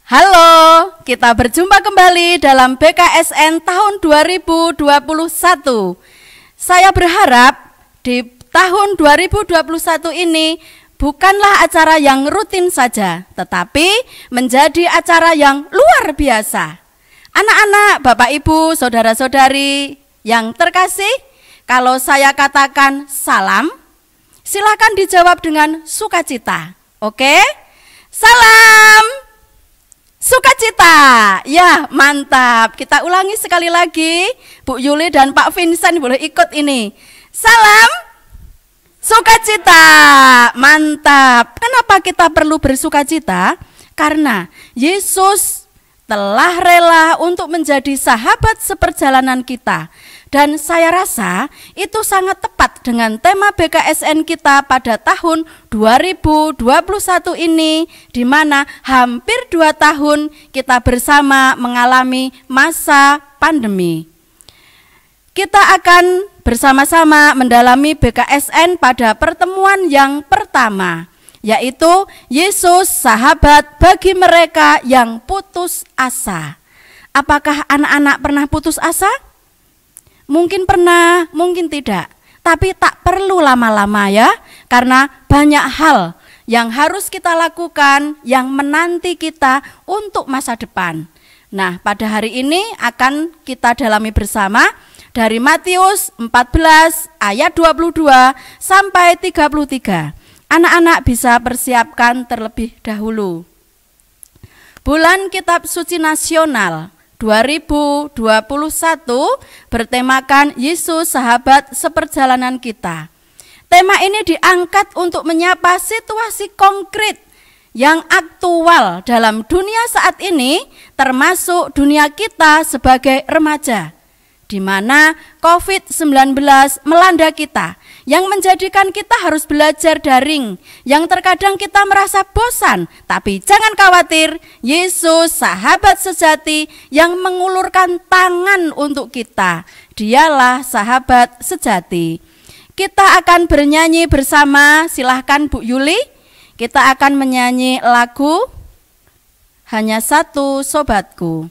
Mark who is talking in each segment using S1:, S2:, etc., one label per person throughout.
S1: Halo, kita berjumpa kembali dalam BKSN tahun 2021. Saya berharap di tahun 2021 ini bukanlah acara yang rutin saja, tetapi menjadi acara yang luar biasa. Anak-anak, Bapak Ibu, saudara-saudari yang terkasih, kalau saya katakan salam, silakan dijawab dengan sukacita. Oke? Salam sukacita. Ya, mantap. Kita ulangi sekali lagi. Bu Yuli dan Pak Vincent boleh ikut ini. Salam sukacita. Mantap. Kenapa kita perlu bersukacita? Karena Yesus telah rela untuk menjadi sahabat seperjalanan kita. Dan saya rasa itu sangat tepat dengan tema BKSN kita pada tahun 2021 ini, di mana hampir 2 tahun kita bersama mengalami masa pandemi. Kita akan bersama-sama mendalami BKSN pada pertemuan yang pertama, yaitu Yesus sahabat bagi mereka yang putus asa. Apakah anak-anak pernah putus asa? Mungkin pernah, mungkin tidak. Tapi tak perlu lama-lama ya, karena banyak hal yang harus kita lakukan yang menanti kita untuk masa depan. Nah, pada hari ini akan kita dalami bersama dari Matius 14 ayat 22 sampai 33. Anak-anak bisa persiapkan terlebih dahulu. Bulan Kitab Suci Nasional 2021 bertemakan Yesus sahabat seperjalanan kita. Tema ini diangkat untuk menyapa situasi konkret yang aktual dalam dunia saat ini, termasuk dunia kita sebagai remaja, di mana COVID-19 melanda kita, yang menjadikan kita harus belajar daring, yang terkadang kita merasa bosan. Tapi jangan khawatir, Yesus sahabat sejati yang mengulurkan tangan untuk kita. Dialah sahabat sejati. Kita akan bernyanyi bersama, silahkan Bu Yuli. Kita akan menyanyi lagu Hanya Satu Sobatku.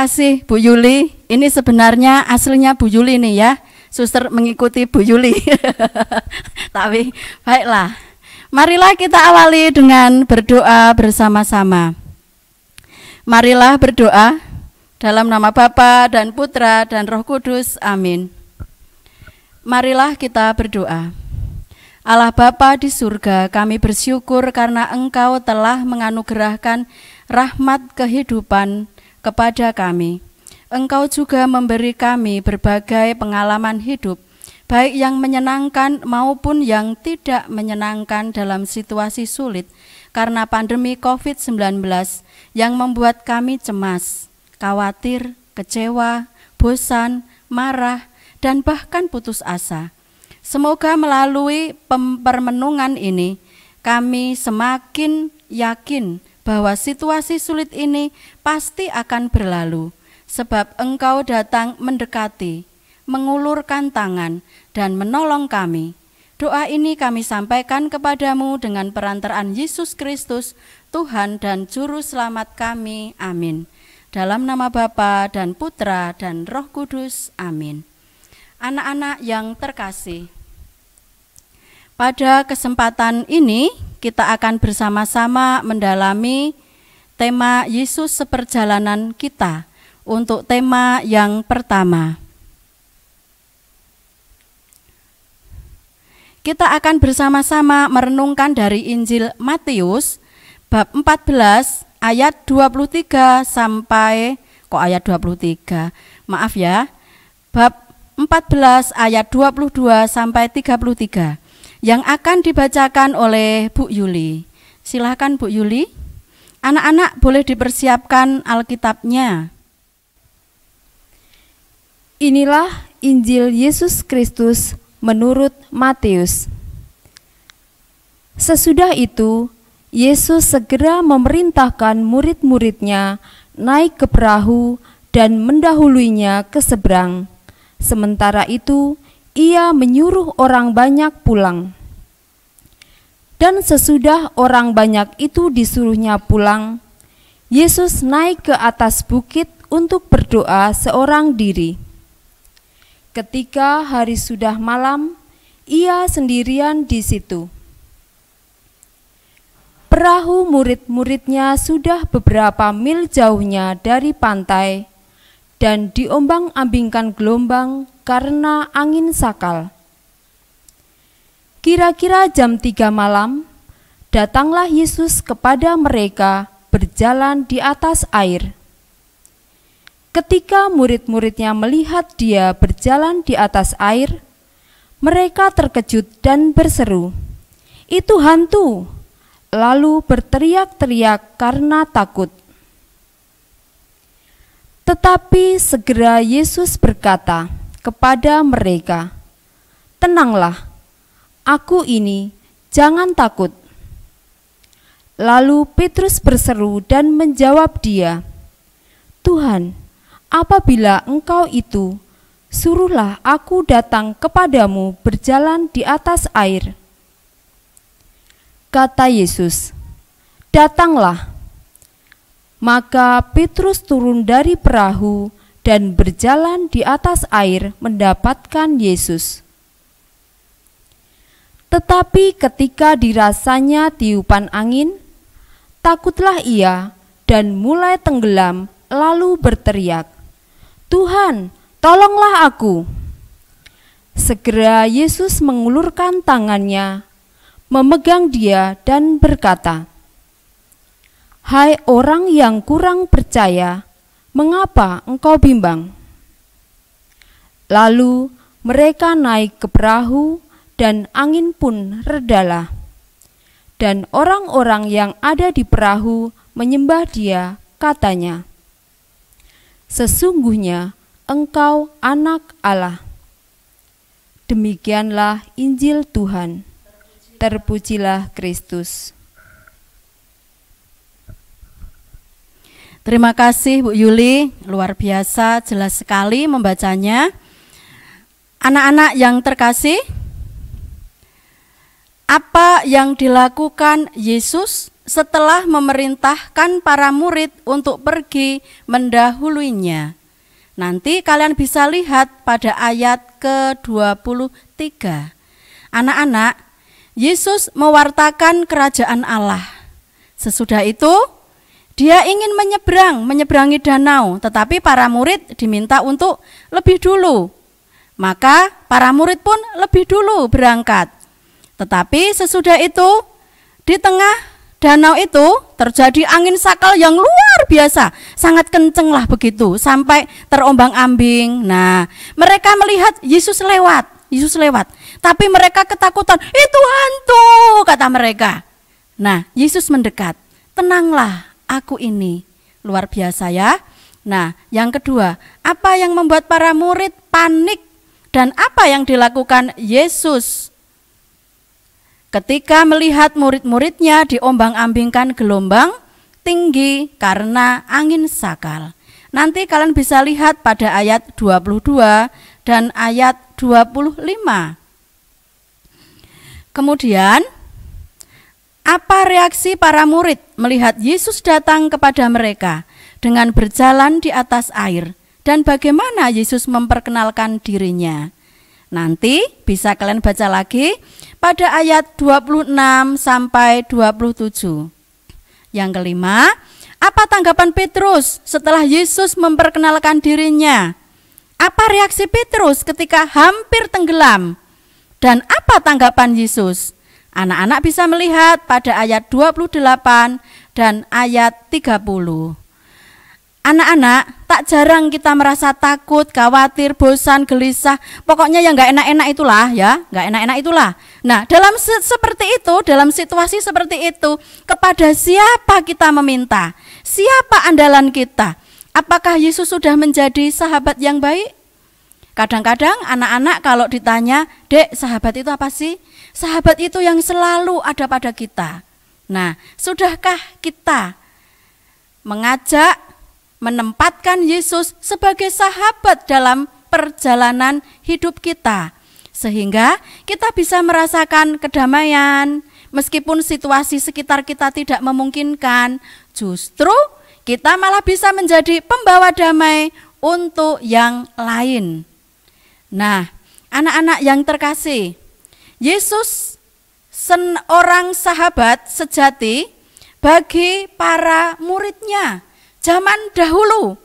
S1: kasih Bu Yuli. Ini sebenarnya aslinya Bu Yuli nih ya. Suster mengikuti Bu Yuli. Tapi baiklah. Marilah kita awali dengan berdoa bersama-sama. Marilah berdoa dalam nama Bapa dan Putra dan Roh Kudus. Amin. Marilah kita berdoa. Allah Bapa di surga, kami bersyukur karena Engkau telah menganugerahkan rahmat kehidupan kepada kami. Engkau juga memberi kami berbagai pengalaman hidup, baik yang menyenangkan maupun yang tidak menyenangkan dalam situasi sulit karena pandemi COVID-19 yang membuat kami cemas, khawatir, kecewa, bosan, marah, dan bahkan putus asa. Semoga melalui permenungan ini, kami semakin yakin bahwa situasi sulit ini pasti akan berlalu, sebab Engkau datang mendekati, mengulurkan tangan, dan menolong kami. Doa ini kami sampaikan kepadamu dengan perantaraan Yesus Kristus, Tuhan dan Juru Selamat kami. Amin. Dalam nama Bapa dan Putra dan Roh Kudus. Amin. Anak-anak yang terkasih, pada kesempatan ini kita akan bersama-sama mendalami tema Yesus seperjalanan kita untuk tema yang pertama. Kita akan bersama-sama merenungkan dari Injil Matius bab 14 ayat 23 sampai ayat 23. Maaf ya. Bab 14 ayat 22 sampai 33 yang akan dibacakan oleh Bu Yuli. Silakan Bu Yuli. Anak-anak boleh dipersiapkan Alkitabnya.
S2: Inilah Injil Yesus Kristus menurut Matius. Sesudah itu, Yesus segera memerintahkan murid-muridnya naik ke perahu dan mendahuluinya ke seberang. Sementara itu, ia menyuruh orang banyak pulang. Dan sesudah orang banyak itu disuruhnya pulang, Yesus naik ke atas bukit untuk berdoa seorang diri. Ketika hari sudah malam, ia sendirian di situ. Perahu murid-muridnya sudah beberapa mil jauhnya dari pantai dan diombang-ambingkan gelombang karena angin sakal. Kira-kira jam 3 malam, datanglah Yesus kepada mereka berjalan di atas air. Ketika murid-muridnya melihat dia berjalan di atas air, mereka terkejut dan berseru, "Itu hantu!" Lalu berteriak-teriak karena takut. Tetapi segera Yesus berkata kepada mereka, "Tenanglah, aku ini, jangan takut." Lalu Petrus berseru dan menjawab dia, "Tuhan, apabila Engkau itu, suruhlah aku datang kepadamu berjalan di atas air." Kata Yesus, "Datanglah." Maka Petrus turun dari perahu dan berjalan di atas air mendapatkan Yesus. Tetapi ketika dirasanya tiupan angin, takutlah ia dan mulai tenggelam lalu berteriak, "Tuhan, tolonglah aku." Segera Yesus mengulurkan tangannya, memegang dia dan berkata, "Hai orang yang kurang percaya, mengapa engkau bimbang?" Lalu mereka naik ke perahu dan angin pun redalah. Dan orang-orang yang ada di perahu menyembah dia, katanya, "Sesungguhnya engkau anak Allah." Demikianlah Injil Tuhan. Terpujilah Kristus.
S1: Terima kasih Bu Yuli, luar biasa, jelas sekali membacanya. Anak-anak yang terkasih, apa yang dilakukan Yesus setelah memerintahkan para murid untuk pergi mendahuluinya. Nanti kalian bisa lihat pada ayat ke-23. Anak-anak, Yesus mewartakan kerajaan Allah. Sesudah itu, dia ingin menyeberangi danau, tetapi para murid diminta untuk lebih dulu. Maka para murid pun lebih dulu berangkat. Tetapi sesudah itu, di tengah danau itu terjadi angin sakal yang luar biasa, sangat kenceng lah begitu, sampai terombang-ambing. Nah, mereka melihat Yesus lewat, tapi mereka ketakutan, itu hantu, kata mereka. Nah, Yesus mendekat, tenanglah, aku ini. Luar biasa ya. Nah, yang kedua, apa yang membuat para murid panik dan apa yang dilakukan Yesus ketika melihat murid-muridnya diombang-ambingkan gelombang tinggi karena angin sakal? Nanti kalian bisa lihat pada ayat 22 dan ayat 25. Kemudian, apa reaksi para murid melihat Yesus datang kepada mereka dengan berjalan di atas air, dan bagaimana Yesus memperkenalkan dirinya? Nanti bisa kalian baca lagi pada ayat 26 sampai 27. Yang kelima, apa tanggapan Petrus setelah Yesus memperkenalkan dirinya? Apa reaksi Petrus ketika hampir tenggelam? Dan apa tanggapan Yesus? Anak-anak bisa melihat pada ayat 28 dan ayat 30. Anak-anak, tak jarang kita merasa takut, khawatir, bosan, gelisah. Pokoknya yang gak enak-enak itulah ya, gak enak-enak itulah. Nah, dalam seperti itu, dalam situasi seperti itu, kepada siapa kita meminta? Siapa andalan kita? Apakah Yesus sudah menjadi sahabat yang baik? Kadang-kadang anak-anak kalau ditanya, "Dek, sahabat itu apa sih?" Sahabat itu yang selalu ada pada kita. Nah, sudahkah kita mengajak, menempatkan Yesus sebagai sahabat dalam perjalanan hidup kita, sehingga kita bisa merasakan kedamaian meskipun situasi sekitar kita tidak memungkinkan, justru kita malah bisa menjadi pembawa damai untuk yang lain. Nah, anak-anak yang terkasih, Yesus seorang sahabat sejati bagi para muridnya zaman dahulu,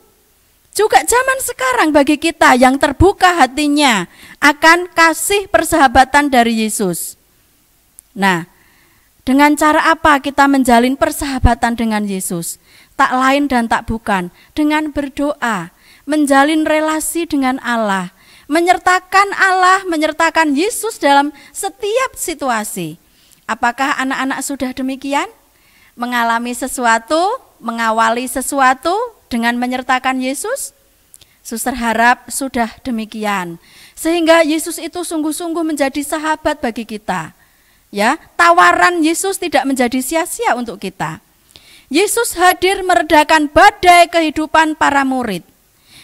S1: juga zaman sekarang bagi kita yang terbuka hatinya akan kasih persahabatan dari Yesus. Nah, dengan cara apa kita menjalin persahabatan dengan Yesus? Tak lain dan tak bukan dengan berdoa, menjalin relasi dengan Allah, menyertakan Yesus dalam setiap situasi. Apakah anak-anak sudah demikian? Mengalami sesuatu, mengawali sesuatu dengan menyertakan Yesus? Suster harap sudah demikian. Sehingga Yesus itu sungguh-sungguh menjadi sahabat bagi kita. Ya, tawaran Yesus tidak menjadi sia-sia untuk kita. Yesus hadir meredakan badai kehidupan para murid.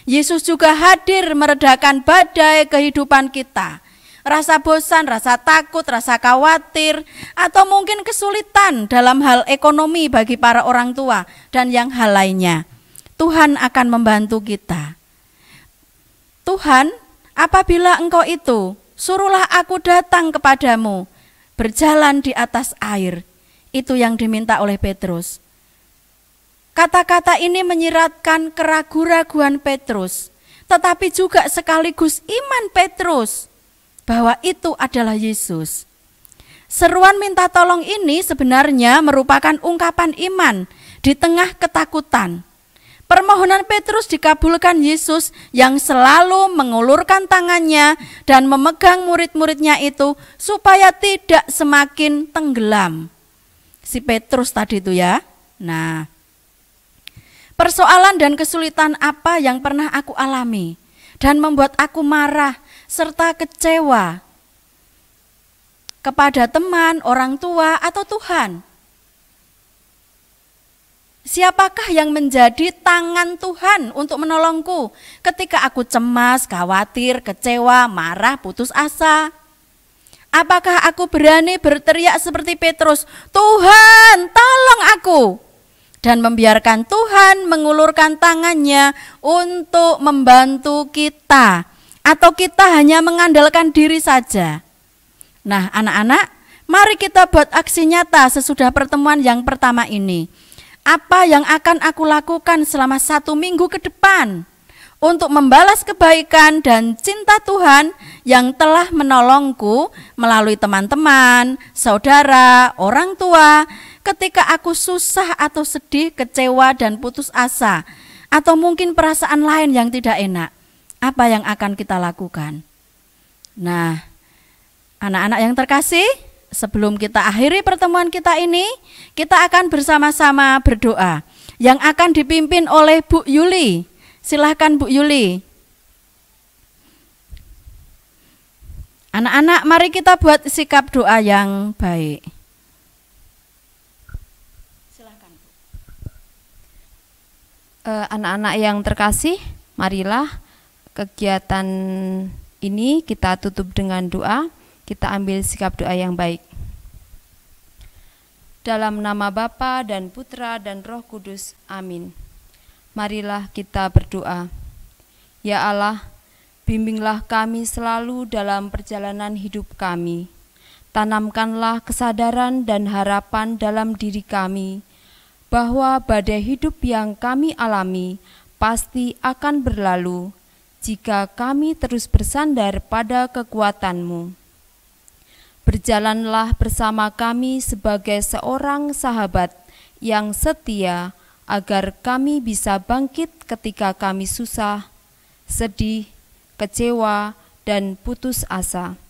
S1: Yesus juga hadir meredakan badai kehidupan kita. Rasa bosan, rasa takut, rasa khawatir, atau mungkin kesulitan dalam hal ekonomi bagi para orang tua dan yang hal lainnya. Tuhan akan membantu kita. Tuhan, apabila Engkau itu, suruhlah aku datang kepadamu, berjalan di atas air. Itu yang diminta oleh Petrus. Kata-kata ini menyiratkan keraguan-raguan Petrus, tetapi juga sekaligus iman Petrus bahwa itu adalah Yesus. Seruan minta tolong ini sebenarnya merupakan ungkapan iman di tengah ketakutan. Permohonan Petrus dikabulkan Yesus yang selalu mengulurkan tangannya dan memegang murid-muridnya itu supaya tidak semakin tenggelam. Si Petrus tadi itu ya. Nah, persoalan dan kesulitan apa yang pernah aku alami dan membuat aku marah serta kecewa kepada teman, orang tua, atau Tuhan? Siapakah yang menjadi tangan Tuhan untuk menolongku ketika aku cemas, khawatir, kecewa, marah, putus asa? Apakah aku berani berteriak seperti Petrus, "Tuhan, tolong aku," dan membiarkan Tuhan mengulurkan tangannya untuk membantu kita, atau kita hanya mengandalkan diri saja? Nah, anak-anak, mari kita buat aksi nyata sesudah pertemuan yang pertama ini. Apa yang akan aku lakukan selama 1 minggu ke depan untuk membalas kebaikan dan cinta Tuhan yang telah menolongku melalui teman-teman, saudara, orang tua, ketika aku susah atau sedih, kecewa dan putus asa, atau mungkin perasaan lain yang tidak enak? Apa yang akan kita lakukan? Nah, anak-anak yang terkasih, sebelum kita akhiri pertemuan kita ini, kita akan bersama-sama berdoa yang akan dipimpin oleh Bu Yuli. Silahkan Bu Yuli. Anak-anak, mari kita buat sikap doa yang baik. Silahkan.
S2: Anak-anak yang terkasih, marilah kegiatan ini kita tutup dengan doa. Kita ambil sikap doa yang baik. Dalam nama Bapa dan Putra dan Roh Kudus. Amin. Marilah kita berdoa. Ya Allah, bimbinglah kami selalu dalam perjalanan hidup kami. Tanamkanlah kesadaran dan harapan dalam diri kami bahwa badai hidup yang kami alami pasti akan berlalu jika kami terus bersandar pada kekuatan-Mu. Berjalanlah bersama kami sebagai seorang sahabat yang setia agar kami bisa bangkit ketika kami susah, sedih, kecewa, dan putus asa.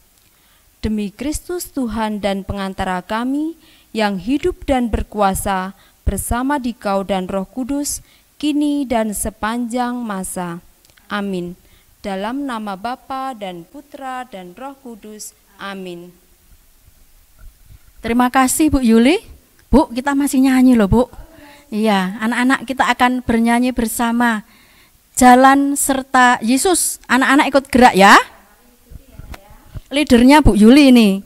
S2: Demi Kristus Tuhan dan pengantara kami yang hidup dan berkuasa bersama Dikau dan Roh Kudus, kini dan sepanjang masa. Amin. Dalam nama Bapa dan Putra dan Roh Kudus. Amin.
S1: Terima kasih Bu Yuli. Bu, kita masih nyanyi loh Bu. Iya, anak-anak kita akan bernyanyi bersama Jalan Serta Yesus. Anak-anak ikut gerak ya. Leadernya Bu Yuli ini.